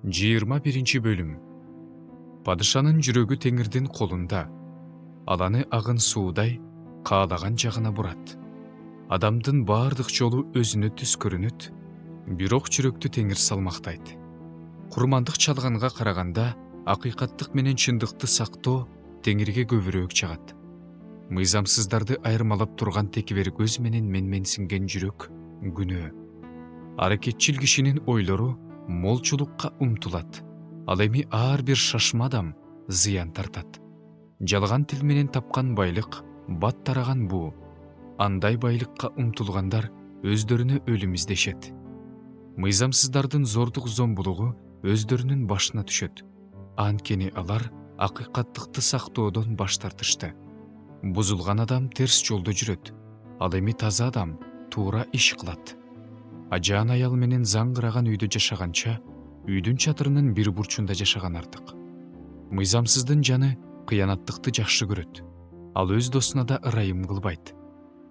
21 бөлүм. Падышанын жүрөгү теңирдин колунда. Ал аны агын суудай каалаган жагына бурат. Адамдын баардык жолу өзүнө түз көрүнөт, бирок жүрөктү теңир салмактайт. Курмандык чалганга караганда акыйкаттык менен чындыкты сактоо теңирге көбүрөөк жагат. Мыйзамсыздарды айырмалап турган текебер көз менен менменсинген жүрөк күнөө. Аракетчил кишинин ойлору молчулукка умтулат. Ал эми ар бир шашма адам зыян тартат. Жалган тил менен тапкан байлык бат тараган буу. Андай байлыкка умтулгандар өздөрүнө өлүм издешет. Мыйзамсыздардын зордук зомбулугу өздөрүнүн башына түшөт. Анткени алар акыйкаттыкты сактоодон баш тартышты. Бузулган адам терс жолдо жүрөт. Ал эми таза адам туура иш кылат. Ажаан аял менен заңгыраган үйдө жашаганча, үйдүн чатырынын бир бурчунда жашаган артык. Мыйзамсыздын жаны кыянаттыкты жакшы көрөт. Ал өз досуна да ырайым кылбайт.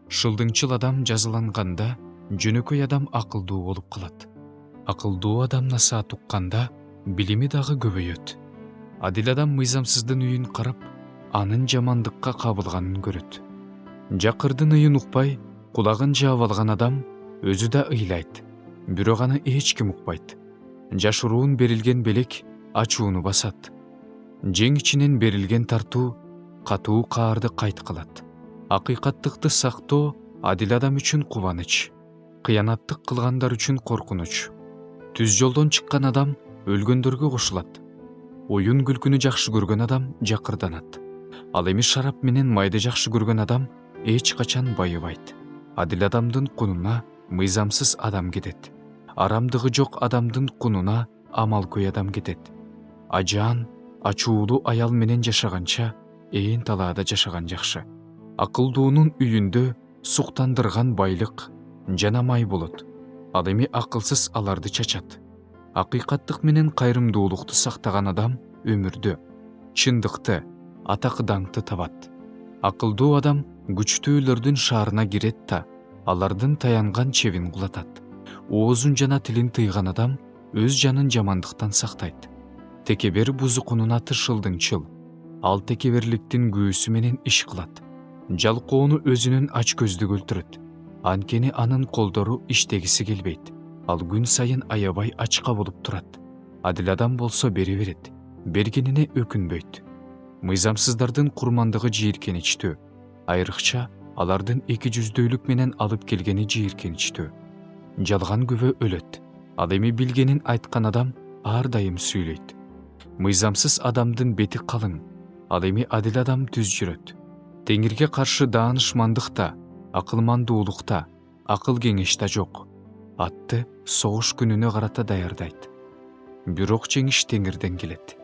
Шылдыңчыл адам жазаланганда, жөнөкөй адам акылдуу болуп калат. Акылдуу адам насаат укканда, билими дагы көбөйөт. Адил адам мыйзамсыздын үйүн карап, анын жамандыкка кабылганын көрөт. Жакырдын ыйын укпай, кулагын жаап алган адам өзү да ыйлайт, бирок аны эч ким укпайт. Жашыруун берилген белек ачууну басат. Жең ичинен берилген тартуу катуу каарды кайт кылат. Акыйкаттыкты сактоо адил адам үчүн кубаныч, кыянаттык кылгандар үчүн коркунуч. Түз жолдон чыккан адам өлгөндөргө кошулат. Оюн күлкүнү жакшы көргөн адам жакырданат. Ал эми шарап менен майды жакшы көргөн адам эч качан байыбайт. Адил адамдын кунуна мыйзамсыз адам кетет. Арамдыгы жок адамдын кунуна амалкөй адам кетет. Ажаан, ачуулуу аял менен жашаганча, ээн талаада жашаган жакшы. Акылдуунун үйүндө суктандырган байлык жана май болот. Ал эми акылсыз аларды чачат. Акыйкаттык менен кайрымдуулукту сактаган адам өмүрдө чындыкты, атак даңкты табат. Акылдуу адам күчтүүлөрдүн шаарына кирет да, алардын таянган чебин кулатат. Оозун жана тилин тыйган адам өз жанын жамандыктан сактайт. Текебер бузукунун аты шылдыңчыл. Ал текеберликтин күүсү менен иш кылат. Жалкоону өзүнүн ач көздүгү өлтүрөт. Анткени анын колдору иштегиси келбейт. Ал күн сайын аябай ачка болуп турат. Адил адам болсо бере берет, бергенине өкүнбөйт. Мыйзамсыздардын курмандыгы жийиркеничтүү. Айрыкча алардын эки жүздүүлүк менен алып келгени жийиркеничтүү. Жалган күбө өлөт. Ал эми билгенин айткан адам ар дайым сүйлөйт. Мыйзамсыз адамдын бети калың. Ал эми адил адам түз жүрөт. Теңирге каршы даанышмандык да, акылмандуулук да, акыл кеңеш да жок. Атты согуш күнүнө карата даярдайт. Бирок жеңиш теңирден келет.